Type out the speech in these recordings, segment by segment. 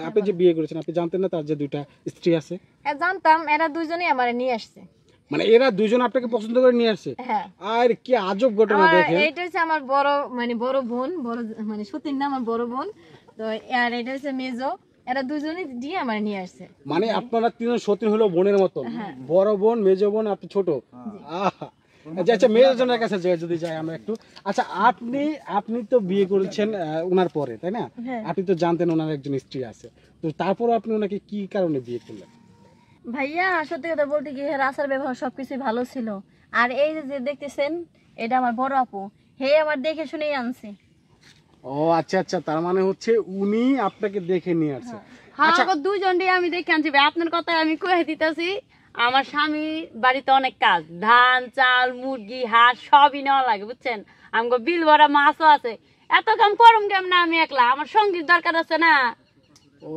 আপনি যে বিয়ে করেছেন আপনি জানতেন না তার যে দুইটা স্ত্রী আছে? হ্যাঁ জানতাম, এরা দুইজনেই আমারে নিয়ে আসছে। মানে এরা দুইজন আপনাকে পছন্দ করে নিয়ে আসছে? হ্যাঁ। আর কি আজব ঘটনা দেখেন। এইটা হচ্ছে আমার বড় বড় বোন, মানে সতীর না আমার বড় বোন। তো আর এটা হচ্ছে মেজো, এরা দুজনেই দিয়ে আমারে নিয়ে আসছে। মানে আপনারা তিনজন সতীন হলো বোনের মতো, বড় বোন মেজো বোন আপনি ছোট। আহা, আচ্ছা মেজোজনের কাছে যদি যাই আমরা একটু। আচ্ছা আপনি তো বিয়ে করেছেন ওনার পরে, তাই না? আপনি তো জানতেন ওনার একজন স্ত্রী আছে, তো তারপর আপনি ওনাকে কি কারণে বিয়ে করলেন? ভাইয়া সত্যি কথা বলতে কি, আচার ব্যবহার সবকিছু ভালো ছিল। আর এই যে দেখতেছেন এটা আমার বড় আপু, হে আমার দেখে শুনেই আনছে। ও আচ্ছা আচ্ছা, তার মানে হচ্ছে উনি আপনাকে দেখে নিয়ে আসছে। হ্যাঁ দুইজনই আমি দেখে আনছি ভাই, আপনার কথাই আমি কয়ে দিতেছি। আমার স্বামী বাড়িতে অনেক কাজ, ধান চাল মুরগি হাঁস সবই নেওয়া লাগে বুঝছেন। আমাকে বিল ভরা মাছও আছে, এত কাম করুম কেমন আমি একলা, আমার সঙ্গীর দরকার আছে না। ও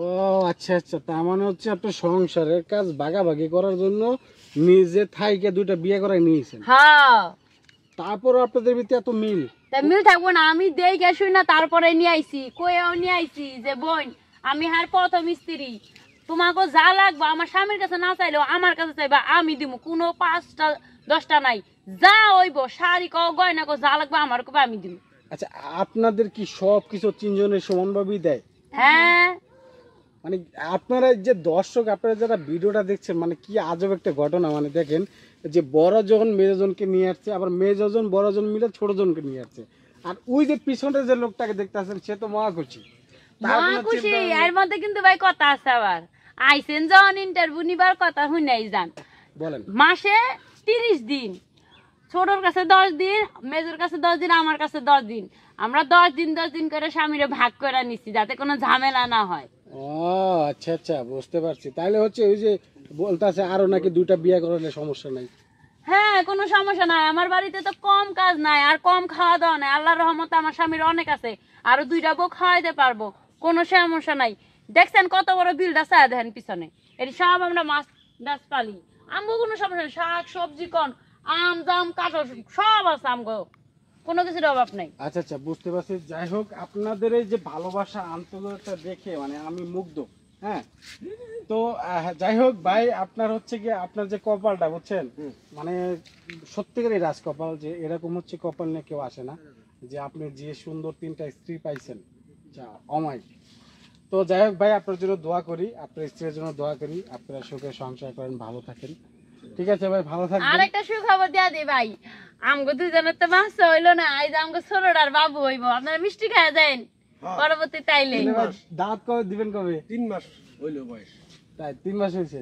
আচ্ছা আচ্ছা, তার মানে হচ্ছে আপনার সংসারের কাজ ভাগাভাগি করার জন্য নিজে থাইকে দুইটা বিয়ে করাই নিয়েছেন। হ্যাঁ তারপর আপনাদের ভিতরে এত মিল? তা মিল থাকবো না, আমি দেখে শুই না তারপরে নিয়ে আইছি, কয়েও নিয়ে আইছি যে বোন আমি হার প্রথম স্ত্রী, তোমাকে যা লাগবে আমার স্বামীর কাছে না চাইলেও আমার কাছে চাইবা আমি দিব, কোনো 5টা 10টা নাই, যা হইব শাড়ি কো গয়না কো যা লাগবে আমার কো আমি দিব। আচ্ছা আপনাদের কি সব কিছু তিনজনের সমানভাবেই দেয়? হ্যাঁ মানে আপনারা যে দর্শক আপনারা যারা ভিডিওটা দেখছেন, মানে কি আজব একটা ঘটনা। মানে দেখেন যে বড়জন মেজজনকে নিয়ে আসছে, আবার মেজজন বড়জন মিলে ছোটজনকে নিয়ে আসছে, আর ওই যে পিছনে যে লোকটাকে দেখতে আসছেন সে তো মহা খুশি। খুশি। এর মধ্যে কিন্তু ভাই কথা আছে, আবার আইসেন যখন ইন্টারভিউ নিবার কথা শুনাই যান। বলেন মাসে 30 দিন, ছোটর কাছে 10 দিন, মেজর কাছে 10 দিন, আমার কাছে 10 দিন, আমরা 10 দিন 10 দিন করে স্বামীরে ভাগ করে নিচ্ছি যাতে কোনো ঝামেলা না হয়। ও আচ্ছা আচ্ছা, বুঝতে পারছি। তাহলে হচ্ছে ওই যে বলতেছে আরো নাকি দুইটা বিয়ে করলে সমস্যা নাই। হ্যাঁ কোনো সমস্যা নাই, আমার বাড়িতে তো কম কাজ নাই আর কম খাওয়া দাওয়া নাই, আল্লাহর রহমতে আমার স্বামীর অনেক আছে, আরো 2টা বউ খাওয়াইতে পারবো, কোনো সমস্যা নাই। দেখছেন কত বড় বিলটা চায় দেখেন পিছনে, এটি সব আমরা মাছ গাছ পালি, আমগো কোনো সমস্যা নেই, শাক সবজি কন আম জাম কাঁঠাল সব আছে, আমগো কোনো কিছুর অভাব নাই। আচ্ছা আচ্ছা, বুঝতে পারছি। যাই হোক, আপনাদের এই যে ভালোবাসা আন্তরিকতা দেখে মানে আমি মুগ্ধ। হ্যাঁ, তো যাই হোক ভাই, আপনার হচ্ছে কি আপনার যে কপালটা বুঝছেন, মানে সত্যিকারই রাজ কপাল, যে এরকম হচ্ছে কপাল নিয়ে কেউ আসে না, যে আপনি যে সুন্দর 3টা স্ত্রী পাইছেন, যা অমায়িক। তো যাই হোক ভাই, আপনার জন্য দোয়া করি, আপনার স্ত্রীর জন্য দোয়া করি, আপনারা সুখে সংসার করেন, ভালো থাকেন। ঠিক আছে ভাই, ভালো থাকবেন। আর একটা সুখবর দিয়া দিই ভাই, আমগো দুজনের তো বাচ্চা হইলো না, এই যে আমগো ছোটটার বাবু হইব, আপনারা মিষ্টি খাওয়া যান পরবর্তী তাইলে। দাঁত কবে দিবেন? কবে? 3 মাস হইলো বয়স। তাই 3 মাস হয়েছে?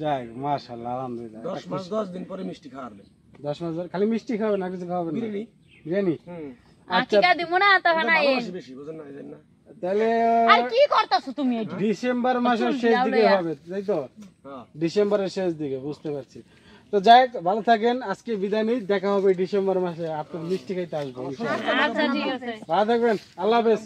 যাই মাশাআল্লাহ, আলহামদুলিল্লাহ। 10 মাস 10 দিন পরে মিষ্টি খাওয়াবেন। 10 মাস খালি মিষ্টি খাবেন, না কিছু খাবেন? বিরিয়ানি। বিরিয়ানি? আচ্ছা দিব না তখন বেশি বেশি বুঝেন না, এজন্য না। তাহলে আর কি করতেছো তুমি? এটা ডিসেম্বর মাসের শেষ দিকে হবে, তাই তো? হ্যাঁ ডিসেম্বরের শেষ দিকে, বুঝতে পারছি। তো যাই হোক, ভালো থাকেন, আজকে বিদায় নিই, দেখা হবে ডিসেম্বর মাসে, আপনার মিষ্টি খাইতে আসবো। আচ্ছা ঠিক আছে, ভালো থাকবেন, আল্লাহ হাফেজ।